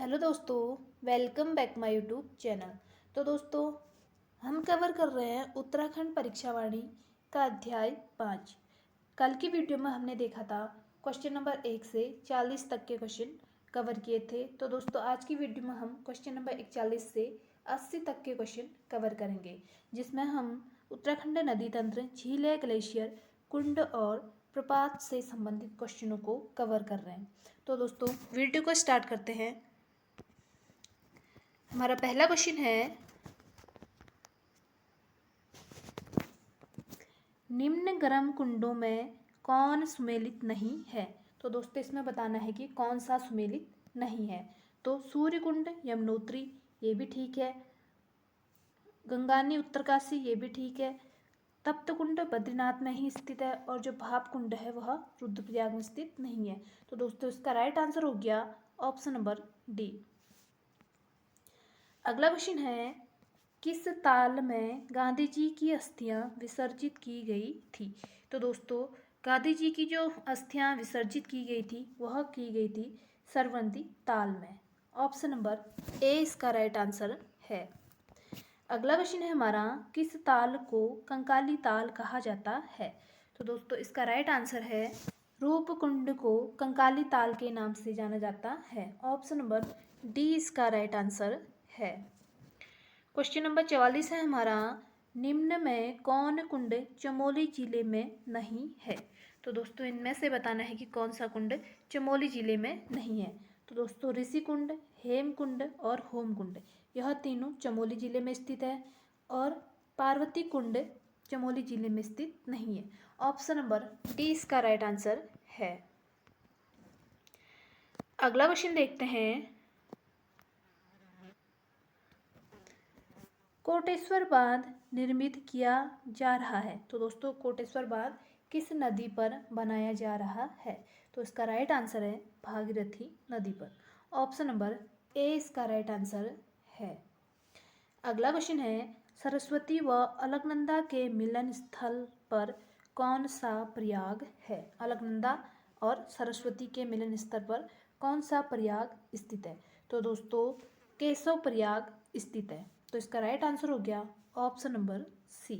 Hello दोस्तों, welcome back my YouTube channel. तो दोस्तों, हम कवर कर रहे हैं उत्तराखंड परीक्षावाणी का अध्याय 5। कल की वीडियो में हमने देखा था क्वेश्चन नंबर 1 से 40 तक के क्वेश्चन कवर किए थे। तो दोस्तों, आज की वीडियो में हम क्वेश्चन नंबर 41 से 80 तक के क्वेश्चन कवर करेंगे, जिसमें हम उत्तराखंड नदी तंत्र, झीलें, ग्लेशियर, कुंड और प्रपात से संबंधित क्वेश्चनों को कवर कर रहे हैं। तो दोस्तों, वीडियो को स्टार्ट करते हैं। हमारा पहला क्वेश्चन है, निम्न गर्म कुंडों में कौन सुमेलित नहीं है। तो दोस्तों, इसमें बताना है कि कौन सा सुमेलित नहीं है। तो सूर्य कुंड, यमुनोत्री, ये भी ठीक है। गंगानी, उत्तरकाशी, ये भी ठीक है। तप्त कुंड बद्रीनाथ में ही स्थित है, और जो भाप कुंड है वह रुद्रप्रयाग में स्थित नहीं है। तो दोस्तों, इसका राइट आंसर हो गया ऑप्शन नंबर डी। अगला क्वेश्चन है, किस ताल में गांधी जी की अस्थियां विसर्जित की गई थी। तो दोस्तों, गांधी जी की जो अस्थियां विसर्जित की गई थी वह की गई थी सरवंती ताल में। ऑप्शन नंबर ए इसका राइट आंसर है। अगला क्वेश्चन है हमारा, किस ताल को कंकाली ताल कहा जाता है। तो दोस्तों, इसका राइट आंसर है, रूपकुंड को कंकाली ताल के नाम से जाना जाता है। ऑप्शन नंबर डी इसका राइट आंसर है। क्वेश्चन नंबर 44 है हमारा, निम्न में कौन कुंड चमोली जिले में नहीं है। तो दोस्तों, इनमें से बताना है कि कौन सा कुंड चमोली जिले में नहीं है। तो दोस्तों, ऋषि कुंड, हेम कुंड और होम कुंड, यह तीनों चमोली जिले में स्थित है, और पार्वती कुंड चमोली जिले में स्थित नहीं है। ऑप्शन नंबर डी इसका राइट आंसर है। अगला क्वेश्चन देखते हैं, कोटेश्वर बांध निर्मित किया जा रहा है। तो दोस्तों, कोटेश्वर बांध किस नदी पर बनाया जा रहा है। तो इसका राइट आंसर है भागीरथी नदी पर। ऑप्शन नंबर ए इसका राइट आंसर है। अगला क्वेश्चन है, सरस्वती व अलकनंदा के मिलन स्थल पर कौन सा प्रयाग है। अलकनंदा और सरस्वती के मिलन स्थल पर कौन सा प्रयाग स्थित है। तो दोस्तों, केशव प्रयाग स्थित है। तो इसका राइट आंसर हो गया ऑप्शन नंबर सी।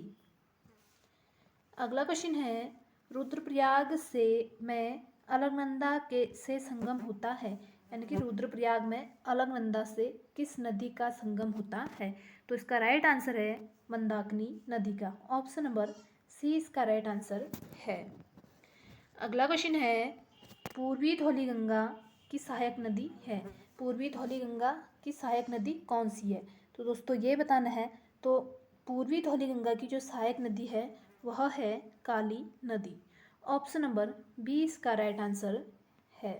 अगला क्वेश्चन है, रुद्रप्रयाग से में अलकनंदा के से संगम होता है, यानी कि रुद्रप्रयाग में अलकनंदा से किस नदी का संगम होता है। तो इसका राइट आंसर है मंदाकिनी नदी का। ऑप्शन नंबर सी इसका राइट आंसर है। अगला क्वेश्चन है, पूर्वी धौली गंगा की सहायक नदी है। पूर्वी धौली गंगा की सहायक नदी कौन सी है। तो दोस्तों, ये बताना है। तो पूर्वी धौली गंगा की जो सहायक नदी है वह है काली नदी। ऑप्शन नंबर बी इसका राइट आंसर है।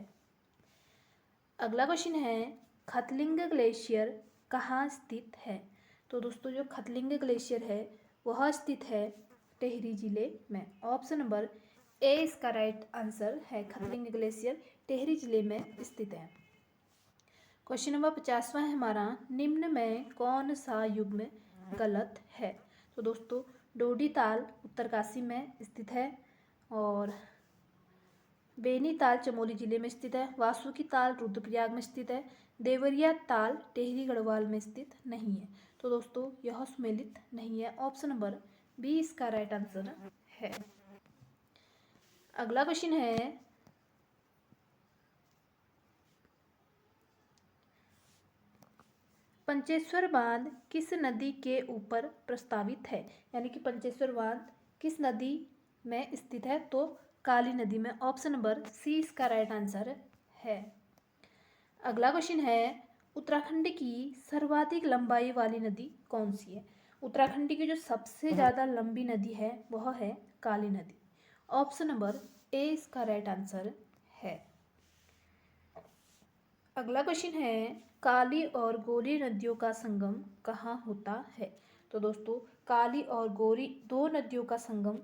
अगला क्वेश्चन है, खतलिंग ग्लेशियर कहाँ स्थित है। तो दोस्तों, जो खतलिंग ग्लेशियर है वह स्थित है टिहरी जिले में। ऑप्शन नंबर ए इसका राइट आंसर है। खतलिंग ग्लेशियर टिहरी जिले में स्थित है। क्वेश्चन नंबर 50वां है हमारा, निम्न में कौन सा युग्म गलत है। तो दोस्तों, डोडी ताल उत्तरकाशी में स्थित है, और बेनी ताल चमोली जिले में स्थित है। वासुकी ताल रुद्रप्रयाग में स्थित है। देवरिया ताल टिहरी गढ़वाल में स्थित नहीं है। तो दोस्तों, यह सुमेलित नहीं है। ऑप्शन नंबर बी इसका राइट आंसर है। अगला क्वेश्चन है, पंचेश्वर बांध किस नदी के ऊपर प्रस्तावित है, यानी कि पंचेश्वर बांध किस नदी में स्थित है। तो काली नदी में। ऑप्शन नंबर सी इसका राइट आंसर है। अगला क्वेश्चन है, उत्तराखंड की सर्वाधिक लंबाई वाली नदी कौन सी है। उत्तराखंड की जो सबसे ज़्यादा लंबी नदी है वह है काली नदी। ऑप्शन नंबर ए इसका राइट आंसर है। अगला क्वेश्चन है, काली और गोरी नदियों का संगम कहाँ होता है। तो दोस्तों, काली और गोरी दो नदियों का संगम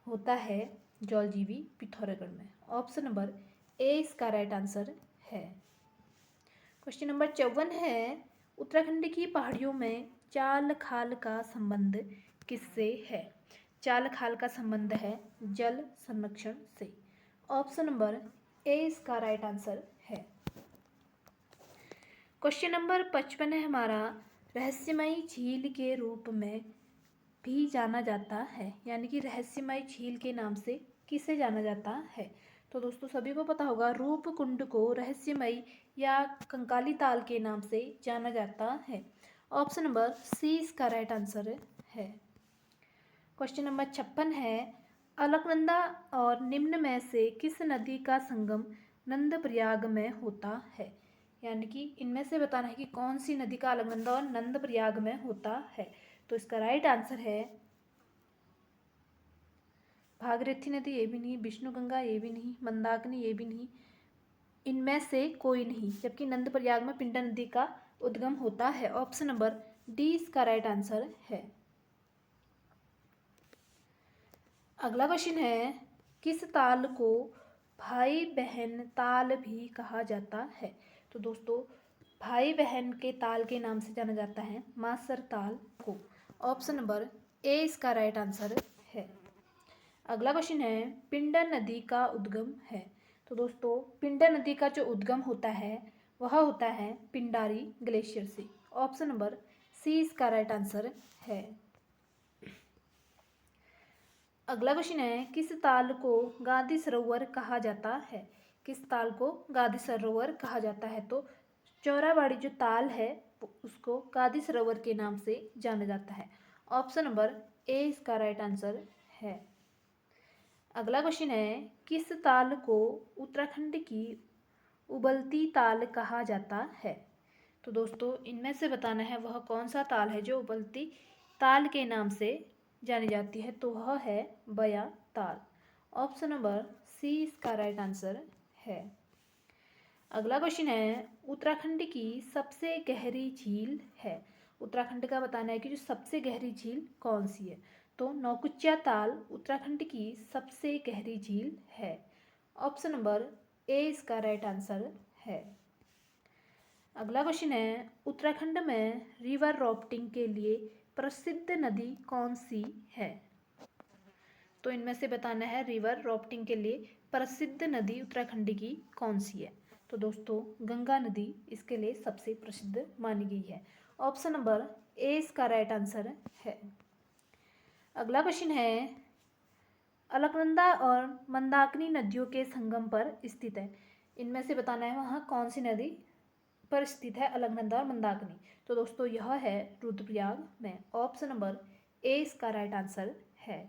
होता है जौलजीबी पिथौरागढ़ में। ऑप्शन नंबर ए इसका राइट आंसर है। क्वेश्चन नंबर 54 है, उत्तराखंड की पहाड़ियों में चाल खाल का संबंध किससे है। चाल खाल का संबंध है जल संरक्षण से। ऑप्शन नंबर ए इसका राइट आंसर है। क्वेश्चन नंबर 55 है हमारा, रहस्यमयी झील के रूप में भी जाना जाता है, यानी कि रहस्यमयी झील के नाम से किसे जाना जाता है। तो दोस्तों सभी को पता होगा, रूप कुंड को रहस्यमयी या कंकाली ताल के नाम से जाना जाता है। ऑप्शन नंबर सी इसका राइट आंसर है। क्वेश्चन नंबर 56 है, अलकनंदा और निम्न में से किस नदी का संगम नंदप्रयाग में होता है, यानी कि इनमें से बताना है कि कौन सी नदी का अलकनंदा और नंदप्रयाग में होता है। तो इसका राइट आंसर है भागीरथी नदी, ये भी नहीं, विष्णुगंगा ये भी नहीं, मंदाकिनी ये भी नहीं, इनमें से कोई नहीं, जबकि नंदप्रयाग में पिंडा नदी का उद्गम होता है। ऑप्शन नंबर डी इसका राइट आंसर है। अगला क्वेश्चन है, किस ताल को भाई बहन ताल भी कहा जाता है। तो दोस्तों भाई बहन के ताल के नाम से जाना जाता है मासर ताल को। ऑप्शन नंबर ए इसका राइट आंसर है। अगला क्वेश्चन है, पिंडा नदी का उद्गम है। तो दोस्तों पिंडा नदी का जो उद्गम होता है वह होता है पिंडारी ग्लेशियर से। ऑप्शन नंबर सी इसका राइट आंसर है। अगला क्वेश्चन है, किस ताल को गांधी सरोवर कहा जाता है। किस ताल को गांधी सरोवर कहा जाता है। तो चौराबाड़ी जो ताल है उसको गांधी सरोवर के नाम से जाना जाता है। ऑप्शन नंबर ए इसका राइट आंसर है। अगला क्वेश्चन है, किस ताल को उत्तराखंड की उबलती ताल कहा जाता है। तो दोस्तों इनमें से बताना है वह कौन सा ताल है जो उबलती ताल के नाम से जानी जाती है। तो वह है बया ताल। ऑप्शन नंबर सी इसका राइट आंसर है। अगला क्वेश्चन है, उत्तराखंड की सबसे गहरी झील है। उत्तराखंड का बताना है कि जो सबसे गहरी झील कौन सी है। तो नौकुचिया ताल उत्तराखंड की सबसे गहरी झील है। ऑप्शन नंबर ए इसका राइट आंसर है। अगला क्वेश्चन है, उत्तराखंड में रिवर राफ्टिंग के लिए प्रसिद्ध नदी कौन सी है। तो इनमें से बताना है रिवर राफ्टिंग के लिए प्रसिद्ध नदी उत्तराखंड की कौन सी है। तो दोस्तों गंगा नदी इसके लिए सबसे प्रसिद्ध मानी गई है। ऑप्शन नंबर ए इसका राइट आंसर है। अगला क्वेश्चन है, अलकनंदा और मंदाकिनी नदियों के संगम पर स्थित है। इनमें से बताना है वहाँ कौन सी नदी पर स्थित है अलकनंदा और मंदाकिनी। तो दोस्तों यह है रुद्रप्रयाग में। ऑप्शन नंबर ए इसका राइट आंसर है।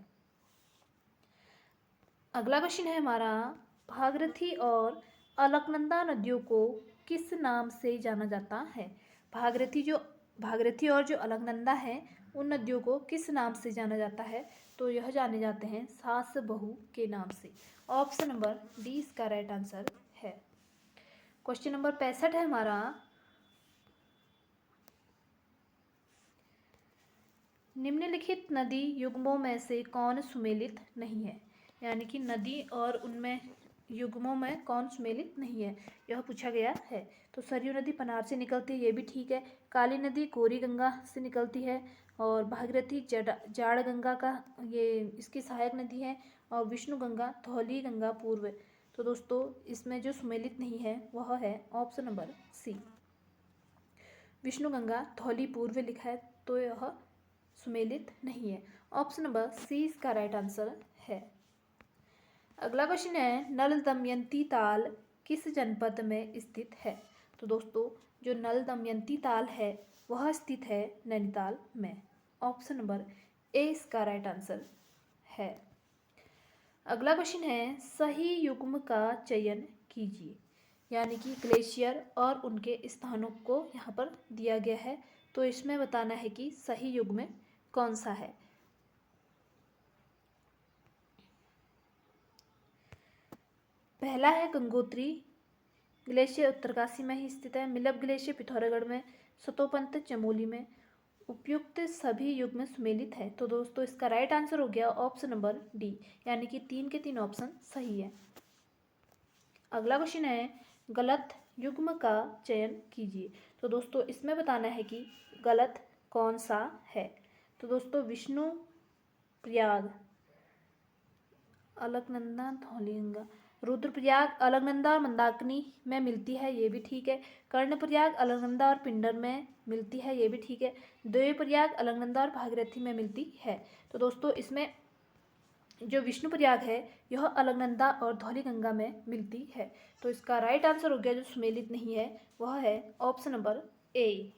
अगला क्वेश्चन है हमारा, भागीरथी और अलकनंदा नदियों को किस नाम से जाना जाता है। भागीरथी और जो अलकनंदा है उन नदियों को किस नाम से जाना जाता है। तो यह जाने जाते हैं सास बहू के नाम से। ऑप्शन नंबर डी इसका राइट आंसर है। क्वेश्चन नंबर 65 है हमारा, निम्नलिखित नदी युग्मों में से कौन सुमेलित नहीं है, यानी कि नदी और उनमें युग्मों में कौन सुमेलित नहीं है, यह पूछा गया है। तो सरयू नदी पनार से निकलती है, ये भी ठीक है। काली नदी कोरी गंगा से निकलती है, और भागीरथी जाड़ गंगा का ये इसकी सहायक नदी है, और विष्णु गंगा धौली गंगा पूर्व। तो दोस्तों इसमें जो सुमेलित नहीं है वह है option number C, Vishnu Ganga Dhauli पूर्व लिखा है तो यह सुमेलित नहीं है। ऑप्शन नंबर सी इसका राइट आंसर है। अगला क्वेश्चन है, नल दमयंती ताल किस जनपद में स्थित है। तो दोस्तों जो नल दमयंती ताल है वह स्थित है नैनीताल में। ऑप्शन नंबर ए इसका राइट आंसर है। अगला क्वेश्चन है, सही युग्म का चयन कीजिए, यानी कि ग्लेशियर और उनके स्थानों को यहाँ पर दिया गया है। तो इसमें बताना है कि सही युग्म कौन सा है। पहला है गंगोत्री ग्लेशियर उत्तरकाशी में ही स्थित है। मिलब ग्लेशियर पिथौरागढ़ में, सतोपंत चमोली में। उपयुक्त सभी युग्म सुमेलित है। तो दोस्तों इसका राइट आंसर हो गया ऑप्शन नंबर डी, यानी कि 3 के 3 ऑप्शन सही है। अगला क्वेश्चन है, गलत युग्म का चयन कीजिए। तो दोस्तों इसमें बताना है कि गलत कौन सा है। तो दोस्तों विष्णु प्रयाग अलकनंदा धौली गंगा, रुद्रप्रयाग अलकनंदा और मंदाकिनी में मिलती है, ये भी ठीक है। कर्णप्रयाग अलकनंदा और पिंडर में मिलती है, ये भी ठीक है। देवप्रयाग अलकनंदा और भागीरथी में मिलती है। तो दोस्तों इसमें जो विष्णुप्रयाग है यह अलकनंदा और धौलीगंगा में मिलती है। तो इसका राइट आंसर हो गया, जो सुमेलित नहीं है वह है ऑप्शन नंबर ए।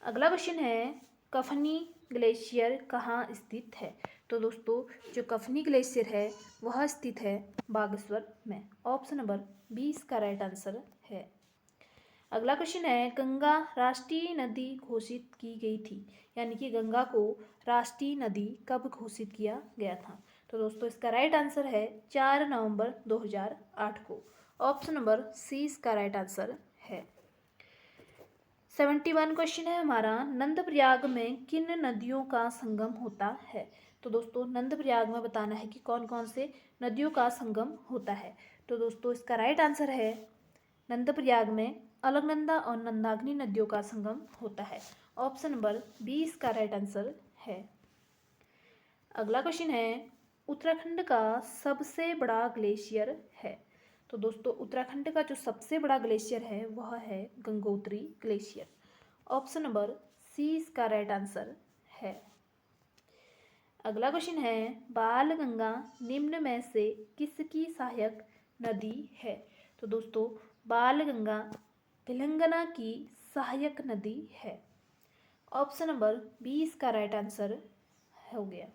अगला क्वेश्चन है, कफनी ग्लेशियर कहाँ स्थित है? तो दोस्तों जो कफनी ग्लेशियर है वह स्थित है बागेश्वर में। ऑप्शन नंबर बी इसका राइट आंसर है। अगला क्वेश्चन है, गंगा राष्ट्रीय नदी घोषित की गई थी, यानी कि गंगा को राष्ट्रीय नदी कब घोषित किया गया था? तो दोस्तों इसका राइट आंसर है 4 नवंबर 2008 को। ऑप्शन नंबर सी इसका राइट आंसर है। 71 क्वेश्चन है हमारा, नंदप्रयाग में किन नदियों का संगम होता है? तो दोस्तों नंदप्रयाग में बताना है कि कौन कौन से नदियों का संगम होता है। तो दोस्तों इसका राइट आंसर है, नंदप्रयाग में अलकनंदा और मंदाकिनी नदियों का संगम होता है। ऑप्शन नंबर बी इसका राइट आंसर है। अगला क्वेश्चन है, उत्तराखंड का सबसे बड़ा ग्लेशियर है? तो दोस्तों उत्तराखंड का जो सबसे बड़ा ग्लेशियर है वह है Gangotri glacier. Option number C इसका राइट आंसर है। अगला क्वेश्चन है, बालगंगा निम्न में से किसकी सहायक नदी है? तो दोस्तों बालगंगा तेलंगाना की सहायक नदी है। ऑप्शन नंबर बी इसका राइट आंसर हो गया।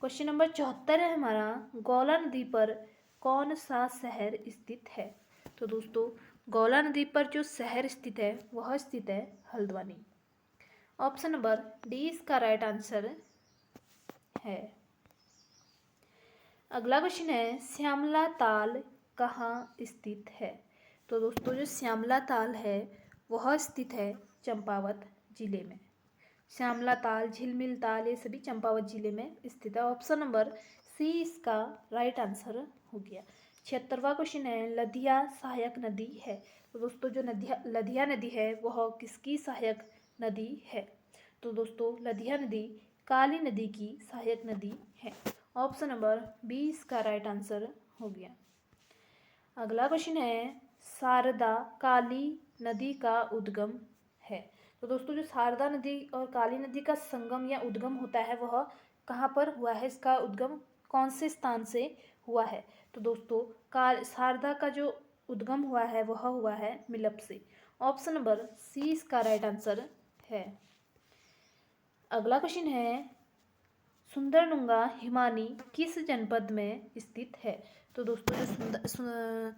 क्वेश्चन नंबर 74 है हमारा, गौला नदी पर कौन सा शहर स्थित है? तो दोस्तों गौला नदी पर जो शहर स्थित है वह स्थित है हल्द्वानी। ऑप्शन नंबर डी इसका राइट आंसर है। अगला क्वेश्चन है, श्यामला ताल कहाँ स्थित है? तो दोस्तों जो श्यामला ताल है वह स्थित है चंपावत जिले में। श्यामला ताल, झिलमिल ताल, ये सभी चंपावत जिले में स्थित है। ऑप्शन नंबर सी इसका राइट आंसर हो गया। 76वां क्वेश्चन है, लधिया सहायक नदी है? तो दोस्तों जो लधिया नदी है वह किसकी सहायक नदी है? तो दोस्तों लधिया नदी काली नदी की सहायक नदी है। ऑप्शन नंबर बी इसका राइट आंसर हो गया। अगला क्वेश्चन है, शारदा काली नदी का उद्गम है? तो दोस्तों जो शारदा नदी और काली नदी का संगम या उद्गम होता है वह कहाँ पर हुआ है? इसका उद्गम कौन से स्थान से हुआ है? तो दोस्तों शारदा का जो उद्गम हुआ है वह हुआ है मिलप से। ऑप्शन नंबर सी इसका राइट आंसर है। अगला क्वेश्चन है, सुंदरडुंगा हिमानी किस जनपद में स्थित है? तो दोस्तों जो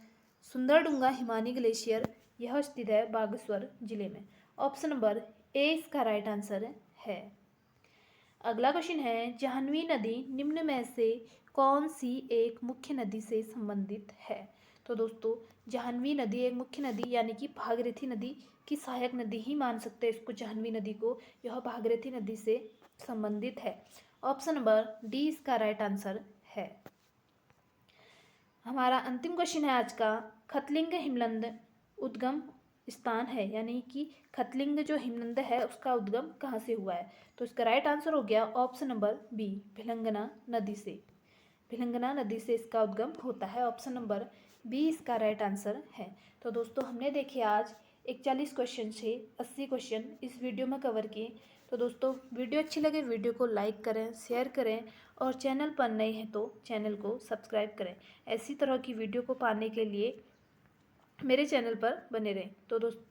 सुंदरडुंगा हिमानी ग्लेशियर यह स्थित है बागेश्वर जिले में। ऑप्शन नंबर ए इसका राइट आंसर है। अगला क्वेश्चन है, जाह्नवी नदी निम्न में से कौन सी एक मुख्य नदी से संबंधित है? तो दोस्तों जाह्नवी नदी एक मुख्य नदी यानी कि भागीरथी नदी की सहायक नदी ही मान सकते हैं इसको, जाह्नवी नदी को। यह भागीरथी नदी से संबंधित है। ऑप्शन नंबर डी इसका राइट आंसर है। हमारा अंतिम क्वेश्चन है आज का, खतलिंग हिमनद उद्गम स्थान है, यानी कि खतलिंग जो हिमनद है उसका उद्गम कहाँ से हुआ है? तो इसका राइट आंसर हो गया ऑप्शन नंबर बी, भिलंगना नदी से। भिलंगना नदी से इसका उद्गम होता है। ऑप्शन नंबर बी इसका राइट आंसर है। तो दोस्तों हमने देखे आज 41 क्वेश्चन से 80 क्वेश्चन इस वीडियो में कवर किए। तो दोस्तों वीडियो अच्छी लगे वीडियो को लाइक करें, शेयर करें और चैनल पर नए हैं तो चैनल को सब्सक्राइब करें। ऐसी तरह की वीडियो को पाने के लिए मेरे चैनल पर बने रहें। तो दोस्तों